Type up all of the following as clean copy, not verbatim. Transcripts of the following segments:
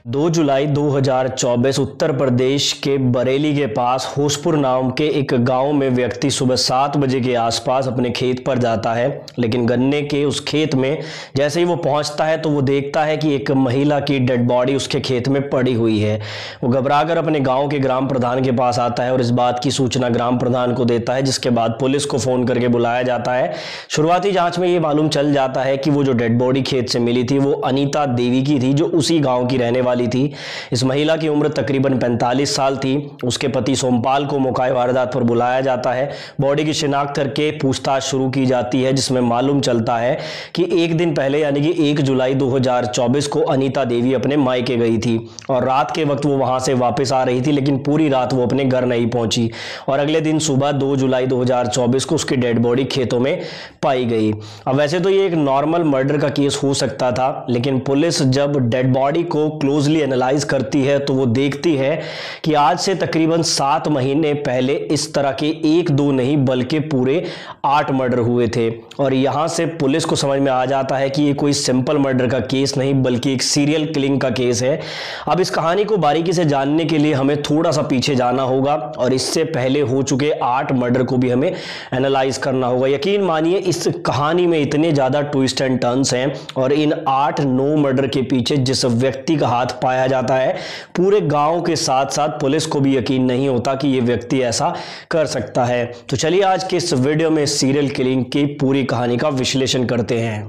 2 जुलाई 2024 उत्तर प्रदेश के बरेली के पास होशपुर नाम के एक गांव में व्यक्ति सुबह 7 बजे के आसपास अपने खेत पर जाता है। लेकिन गन्ने के उस खेत में जैसे ही वो पहुंचता है तो वो देखता है कि एक महिला की डेड बॉडी उसके खेत में पड़ी हुई है। वो घबराकर अपने गांव के ग्राम प्रधान के पास आता है और इस बात की सूचना ग्राम प्रधान को देता है, जिसके बाद पुलिस को फोन करके बुलाया जाता है। शुरुआती जांच में ये मालूम चल जाता है कि वो जो डेड बॉडी खेत से मिली थी वो अनीता देवी की थी, जो उसी गाँव की रहने वाली थी। इस महिला की उम्र तकरीबन 45 साल थी। उसके पति सोमपाल को मौके वारदात पर बुलाया जाता है। बॉडी की शिनाख्त करके पूछताछ शुरू की जाती है, जिसमें मालूम चलता है कि एक दिन पहले यानी कि 1 जुलाई 2024 को अनीता देवी अपने मायके गई थी और रात के वक्त वो वहां से वापस आ रही थी, लेकिन पूरी रात वो अपने घर नहीं पहुंची और अगले दिन सुबह 2 जुलाई 2024 को उसकी डेड बॉडी खेतों में पाई गई। अब वैसे तो ये एक नॉर्मल मर्डर का केस हो सकता था, लेकिन पुलिस जब डेड बॉडी को क्लोजली एनालाइज करती है तो वो देखती है कि आज से तकरीबन 7 महीने पहले इस तरह के 1-2 नहीं बल्कि पूरे 8 मर्डर हुए थे। और यहां से पुलिस को समझ में आ जाता है कि ये कोई सिंपल मर्डर का केस नहीं बल्कि एक सीरियल किलिंग का केस है। अब इस कहानी को बारीकी से जानने के लिए हमें थोड़ा सा पीछे जाना होगा और इससे पहले हो चुके 8 मर्डर को भी हमें एनालाइज करना होगा। यकीन मानिए इस कहानी में इतने ज्यादा ट्विस्ट एंड टर्न्स हैं और इन 8-9 मर्डर के पीछे जिस व्यक्ति का हाथ पाया जाता है, पूरे गांव के साथ साथ पुलिस को भी यकीन नहीं होता कि ये व्यक्ति ऐसा कर सकता है। तो चलिए आज के इस वीडियो में सीरियल किलिंग की पूरी कहानी का विश्लेषण करते हैं।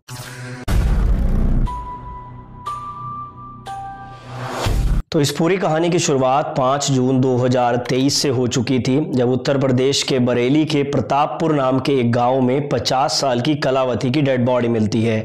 तो इस पूरी कहानी की शुरुआत 5 जून 2023 से हो चुकी थी, जब उत्तर प्रदेश के बरेली के प्रतापपुर नाम के एक गांव में 50 साल की कलावती की डेड बॉडी मिलती है।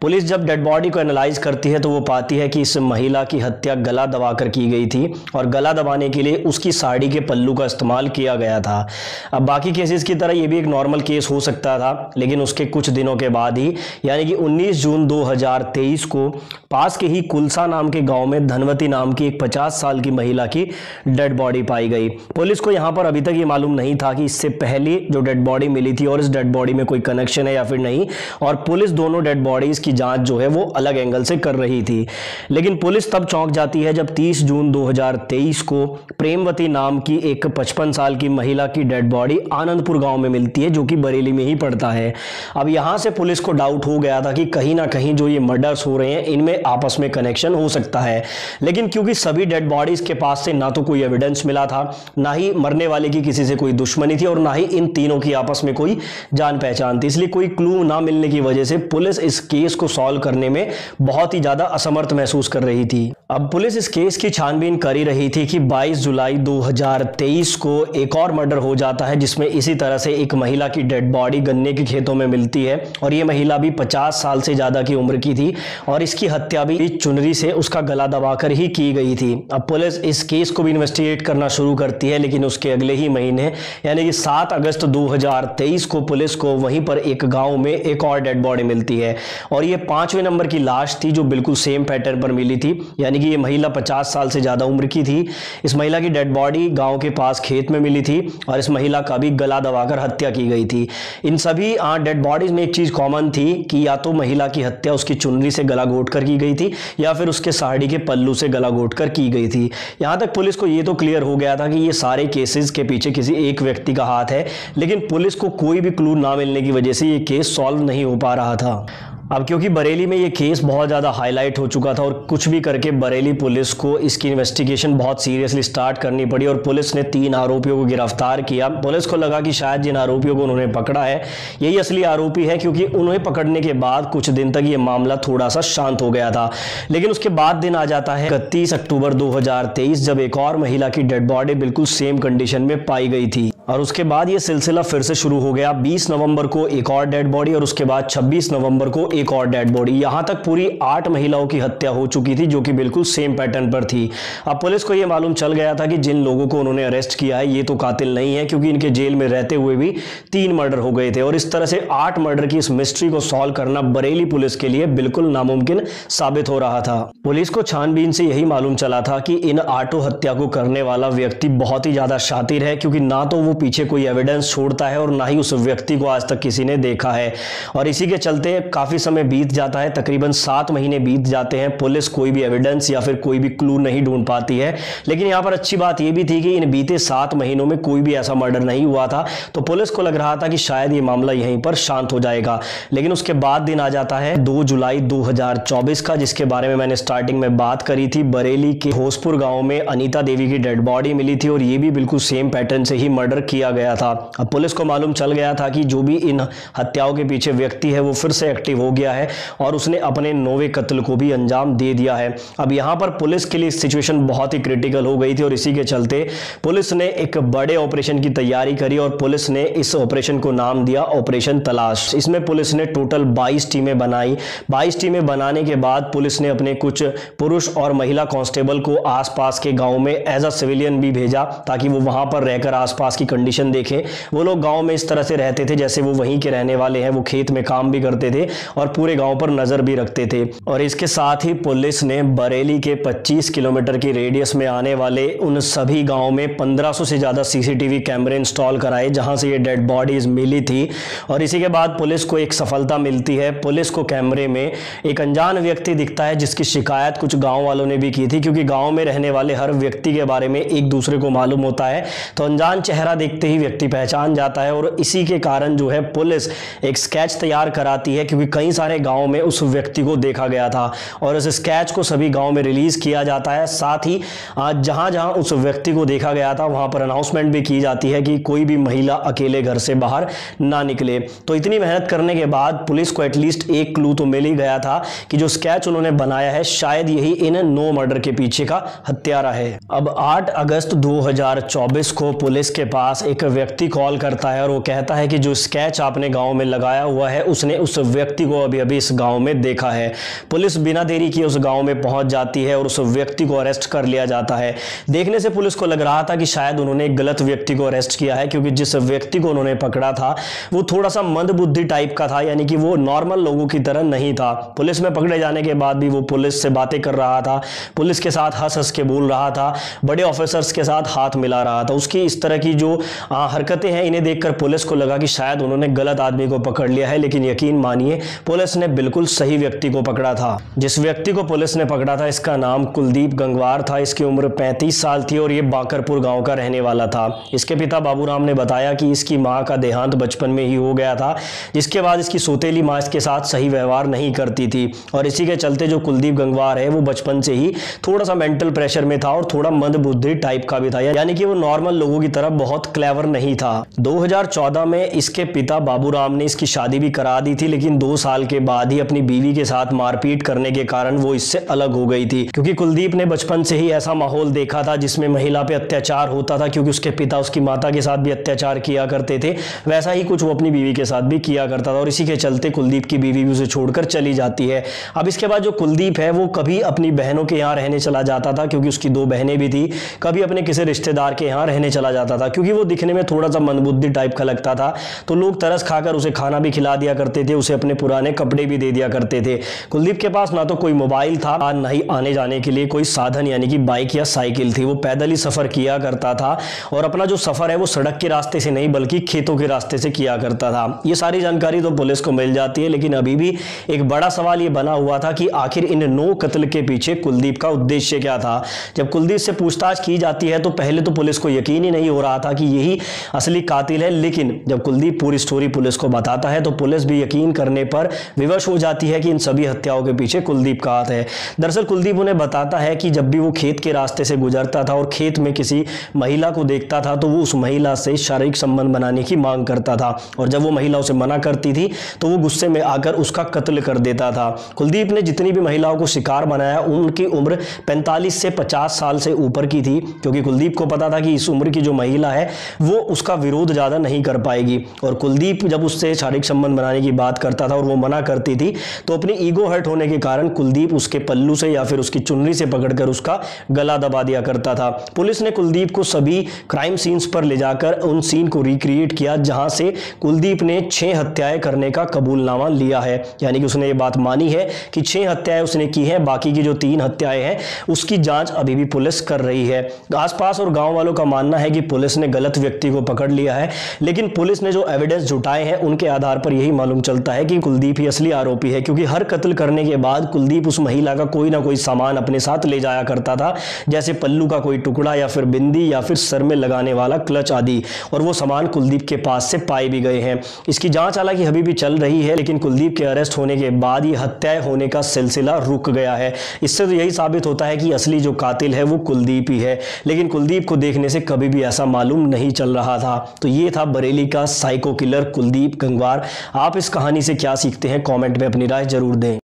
पुलिस जब डेड बॉडी को एनालाइज करती है तो वो पाती है कि इस महिला की हत्या गला दबाकर की गई थी और गला दबाने के लिए उसकी साड़ी के पल्लू का इस्तेमाल किया गया था। अब बाकी केसेस की तरह ये भी एक नॉर्मल केस हो सकता था, लेकिन उसके कुछ दिनों के बाद ही यानी कि 19 जून 2023 को पास के ही कुलसा नाम के गाँव में धनवती नाम की 50 साल की महिला की डेड बॉडी पाई गई। पुलिस को यहां पर अभी तक ये मालूम नहीं था कि इससे पहले जो डेड बॉडी मिली थी और इस डेड बॉडी में कोई कनेक्शन है या फिर नहीं, और पुलिस दोनों डेड बॉडीज की जांच जो है वो अलग एंगल से कर रही थी। लेकिन पुलिस तब चौंक जाती है जब 30 जून 2023 को प्रेमवती नाम की एक 55 साल की महिला की डेड बॉडी आनंदपुर गांव में मिलती है, जो कि बरेली में ही पड़ता है। अब यहां से पुलिस को डाउट हो गया था कि कहीं ना कहीं जो ये मर्डर्स हो रहे हैं इनमें आपस में कनेक्शन हो सकता है, लेकिन क्योंकि सभी डेड बॉडीज के पास से ना तो कोई एविडेंस मिला था, ना ही मरने वाले की किसी से कोई दुश्मनी थी और ना ही इन तीनों की आपस में कोई जान पहचान थी, इसलिए कोई क्लू ना मिलने की वजह से पुलिस इस केस को सॉल्व करने में बहुत ही ज्यादा असमर्थ महसूस कर रही थी। अब पुलिस इस केस की छानबीन कर ही रही थी कि 22 जुलाई 2023 को एक और मर्डर हो जाता है, जिसमें इसी तरह से एक महिला की डेड बॉडी गन्ने के खेतों में मिलती है और ये महिला भी 50 साल से ज्यादा की उम्र की थी और इसकी हत्या भी चुनरी से उसका गला दबाकर ही की गई थी। अब पुलिस इस केस को भी इन्वेस्टिगेट करना शुरू करती है, लेकिन उसके अगले ही महीने यानी कि 7 अगस्त 2023 को पुलिस को वहीं पर एक गांव में एक और डेड बॉडी मिलती है और ये 5वें नंबर की लाश थी, जो बिल्कुल सेम पैटर्न पर मिली थी, यानी कि ये महिला 50 साल से ज्यादा उम्र की थी। इस महिला की डेड बॉडी गांव के पास खेत में मिली थी और इस महिला का भी गला दबाकर हत्या की गई थी। इन सभी डेड बॉडीज में एक चीज कॉमन थी कि या तो महिला की हत्या उसकी चुनरी से गला घोट कर की गई थी या फिर उसके साड़ी के पल्लू से गला घोट कर की गई थी। यहां तक पुलिस को यह तो क्लियर हो गया था कि ये सारे केसेस के पीछे किसी एक व्यक्ति का हाथ है, लेकिन पुलिस को कोई भी क्लू ना मिलने की वजह से ये केस सॉल्व नहीं हो पा रहा था। अब क्योंकि बरेली में ये केस बहुत ज़्यादा हाईलाइट हो चुका था और कुछ भी करके बरेली पुलिस को इसकी इन्वेस्टिगेशन बहुत सीरियसली स्टार्ट करनी पड़ी और पुलिस ने 3 आरोपियों को गिरफ्तार किया। पुलिस को लगा कि शायद जिन आरोपियों को उन्होंने पकड़ा है यही असली आरोपी है, क्योंकि उन्हें पकड़ने के बाद कुछ दिन तक ये मामला थोड़ा सा शांत हो गया था। लेकिन उसके बाद दिन आ जाता है 31 अक्टूबर 2023, जब एक और महिला की डेड बॉडी बिल्कुल सेम कंडीशन में पाई गई थी और उसके बाद ये सिलसिला फिर से शुरू हो गया। 20 नवंबर को एक और डेड बॉडी और उसके बाद 26 नवंबर को एक और डेड बॉडी। यहां तक पूरी 8 महिलाओं की हत्या हो चुकी थी, जो कि बिल्कुल सेम पैटर्न पर थी। अब पुलिस को यह मालूम चल गया था कि जिन लोगों को उन्होंने अरेस्ट किया है ये तो कातिल नहीं है, क्योंकि इनके जेल में रहते हुए भी 3 मर्डर हो गए थे और इस तरह से 8 मर्डर की इस मिस्ट्री को सॉल्व करना बरेली पुलिस के लिए बिल्कुल नामुमकिन साबित हो रहा था। पुलिस को छानबीन से यही मालूम चला था कि इन 8 हत्या को करने वाला व्यक्ति बहुत ही ज्यादा शातिर है, क्योंकि ना तो वो पीछे कोई एविडेंस छोड़ता है और ना ही उस व्यक्ति को आज तक किसी ने देखा है। और इसी के चलते काफी समय बीत जाता है, तकरीबन 7 महीने बीत जाते हैं। पुलिस कोई भी एविडेंस या फिर कोई भी क्लू नहीं ढूंढ पाती है। लेकिन यहाँ पर अच्छी बात यह भी थी कि इन बीते 7 महीनों में कोई भी ऐसा मर्डर नहीं हुआ था, तो पुलिस को लग रहा था कि शायद ये मामला यहीं पर शांत हो जाएगा। लेकिन उसके बाद दिन आ जाता है 2 जुलाई 2024 का, जिसके बारे में मैंने स्टार्टिंग में बात करी थी। बरेली के होसपुर गांव में अनीता देवी की डेड बॉडी मिली थी और ये भी बिल्कुल सेम पैटर्न से ही मर्डर किया गया था। अब पुलिस को मालूम चल गया था कि जो भी इन हत्याओं के पीछे व्यक्ति है वो फिर से एक्टिव हो गया है और उसने अपने 9वें कत्ल को भी अंजाम दे दिया है। अब यहाँ पर पुलिस के लिए सिचुएशन बहुत ही क्रिटिकल हो गई थी और इसी के चलते पुलिस ने एक बड़े ऑपरेशन की तैयारी करी और पुलिस ने इस ऑपरेशन को नाम दिया ऑपरेशन तलाश। इसमें पुलिस ने टोटल 22 टीमें बनाई। 22 टीमें बनाने के बाद पुलिस ने अपने कुछ पुरुष और महिला कांस्टेबल को आसपास के गांव में एज अ सिविलियन भी भेजा, ताकि वो वहां पर रहकर आसपास की कंडीशन देखें। वो लोग गांव में इस तरह से रहते थे जैसे वो वहीं के रहने वाले हैं, वो खेत में काम भी करते थे और पूरे गांव पर नजर भी रखते थे। और इसके साथ ही पुलिस ने बरेली के 25 किलोमीटर की रेडियस में आने वाले उन सभी गाँव में 1500 से ज्यादा CCTV कैमरे इंस्टॉल कराए जहां से ये डेड बॉडीज मिली थी। और इसी के बाद पुलिस को एक सफलता मिलती है। पुलिस को कैमरे में एक अनजान व्यक्ति दिखता है जिसकी शिकायत कुछ गांव वालों ने भी की थी, क्योंकि गांव में रहने वाले हर व्यक्ति के बारे में एक दूसरे को मालूम होता है, तो अनजान चेहरा देखते ही व्यक्ति पहचान जाता है। और इसी के कारण जो है पुलिस एक स्केच तैयार कराती है, क्योंकि कई सारे गांव में उस व्यक्ति को देखा गया था और इस स्केच को सभी गांव में रिलीज किया जाता है। साथ ही जहां जहां उस व्यक्ति को देखा गया था वहां पर अनाउंसमेंट भी की जाती है कि कोई भी महिला अकेले घर से बाहर ना निकले। तो इतनी मेहनत करने के बाद पुलिस को एटलीस्ट एक क्लू तो मिल ही गया था कि जो स्केच उन्होंने बनाया है शायद यही इन 9 मर्डर के पीछे का हत्यारा है। अब 8 अगस्त 2024 को पुलिस के पास एक व्यक्ति कॉल करता है और वो कहता है कि जो स्केच आपने गांव में लगाया हुआ है उसने उस व्यक्ति को अभी अभी इस गांव में देखा है। पुलिस बिना देरी किए उस गांव में पहुंच जाती है और उस व्यक्ति को अरेस्ट कर लिया जाता है। देखने से पुलिस को लग रहा था कि शायद उन्होंने एक गलत व्यक्ति को अरेस्ट किया है, क्योंकि जिस व्यक्ति को उन्होंने पकड़ा था वो थोड़ा सा मंदबुद्धि टाइप का था, यानी कि वो नॉर्मल लोगों की तरह नहीं था। पुलिस में पकड़े जाने के बाद भी वो पुलिस से बातें कर रहा था, पुलिस के साथ हंस हंस के बोल रहा था, बड़े ऑफिसर्स के साथ हाथ मिला रहा था। उसकी इस तरह की जो हरकतें हैं इन्हें देखकर पुलिस को लगा कि शायद उन्होंने गलत आदमी को पकड़ लिया है, लेकिन यकीन मानिए पुलिस ने बिल्कुल सही व्यक्ति को पकड़ा था। जिस व्यक्ति को पुलिस ने पकड़ा था इसका नाम कुलदीप गंगवार था। इसकी उम्र 35 साल थी और ये बाकरपुर गांव का रहने वाला था। इसके पिता बाबूराम ने बताया कि इसकी मां का देहांत बचपन में ही हो गया था, जिसके बाद इसकी सौतेली मां इसके साथ सही व्यवहार नहीं करती थी और इसी के चलते जो कुलदीप गंगवार है वो बचपन से ही थोड़ा सा मेंटल प्रेशर में था और थोड़ा मंदबुद्धि टाइप का भी था, यानी कि वो नॉर्मल लोगों की तरह बहुत क्लेवर नहीं था। 2014 में इसके पिता बाबूराम ने इसकी शादी भी करा दी थी, लेकिन 2 साल के बाद ही अपनी बीवी के साथ मारपीट करने के कारण वो इससे अलग हो गई थी, क्योंकि कुलदीप ने बचपन से ही ऐसा माहौल देखा था जिसमें महिला पे अत्याचार होता था, क्योंकि उसके पिता उसकी माता के साथ भी अत्याचार किया करते थे। वैसा ही कुछ वो अपनी बीवी के साथ भी किया करता था और इसी के चलते कुलदीप की बीवी भी उसे छोड़कर चली जाती है। अब इसके बाद जो कुलदीप है वो कभी अपनी बहनों के यहाँ रहने चला जाता था, क्योंकि उसकी 2 बहनें भी थी, कभी अपने किसी रिश्तेदार के यहाँ रहने चला जाता था, क्योंकि वो दिखने में थोड़ा सा मंदबुद्धि टाइप का लगता था। तो लोग तरस खाकर उसे खाना भी खिला दिया करते थे, उसे अपने पुराने कपड़े भी दे दिया करते थे। कुलदीप के पास ना तो कोई मोबाइल था, ना ही आने जाने के लिए कोई साधन यानी कि बाइक या साइकिल थी। वो पैदल ही सफर किया करता था और अपना जो सफर है वो सड़क के रास्ते से नहीं बल्कि खेतों के रास्ते से किया करता था। ये सारी जानकारी तो पुलिस को मिल जाती है, लेकिन अभी भी एक बड़ा सवाल ये बना हुआ था कि आखिर इन 9 कत्ल के पीछे कुलदीप का उद्देश्य क्या था। जब कुलदीप से पूछताछ की जाती है तो पहले तो पुलिस को यकीन ही नहीं हो रहा था कि यही असली कातिल है, लेकिन जब कुलदीप पूरी स्टोरी पुलिस को बताता है तो पुलिस भी यकीन करने पर विवश हो जाती है कि इन सभी हत्याओं के पीछे कुलदीप का हाथ है। दरअसल कुलदीप उन्हें बताता है कि जब भी वो खेत के रास्ते से गुजरता था और खेत में किसी महिला को देखता था तो वो उस महिला से शारीरिक संबंध बनाने की मांग करता था और जब वो महिला उसे मना करती थी तो वो गुस्से में आकर उसका कत्ल कर देता था। कुलदीप ने जितनी भी महिलाओं को शिकार बनाया उनकी उम्र 45 से 50 साल से ऊपर की थी, क्योंकि कुलदीप को पता था कि इस उम्र की जो महिला है वो उसका विरोध ज्यादा नहीं कर पाएगी। और कुलदीप जब उससे शारीरिक संबंध बनाने की बात करता था और वो मना करती थी तो अपनी ईगो हर्ट होने के कारण कुलदीप उसके पल्लू से या फिर उसकी चुन्नी से पकड़कर उसका गला दबा दिया करता था। पुलिस ने कुलदीप को सभी क्राइम सीन्स पर ले जाकर उन सीन को रिक्रिएट किया जहां से कुलदीप ने 6 हत्याएं करने का कबूलनामा लिया है, यानी कि उसने ये बात मानी है कि 6 हत्याएं उसने की हैं। बाकी की जो 3 हत्याएं हैं उसकी जांच अभी भी पुलिस कर रही है। आसपास और गांव वालों का मानना है कि पुलिस ने गलत व्यक्ति को पकड़ लिया है, लेकिन पुलिस ने जो एविडेंस जुटाए हैं उनके आधार पर यही मालूम चलता है कि कुलदीप कुलदीप ही असली आरोपी है, क्योंकि हर कत्ल करने के बाद कुलदीप उस महिला का कोई ना कोई सामान अपने साथ ले जाया करता था, जैसे पल्लू का कोई टुकड़ा या फिर बिंदी या फिर सर में लगाने वाला क्लच आदि, और वो सामान कुलदीप के पास से पाए भी गए हैं। इसकी जांच हालांकि अभी भी चल रही है, लेकिन कुलदीप के अरेस्ट होने के बाद ये हत्या होने का सिलसिला रुक गया है। इससे तो यही साबित होता है कि असली जो कातिल है वो कुलदीप ही है, लेकिन कुलदीप को देखने से कभी भी ऐसा मालूम नहीं चल रहा था। तो ये था बरेली का साइको किलर कुलदीप गंगवार। आप इस कहानी से क्या सीखते हैं, कमेंट में अपनी राय जरूर दें।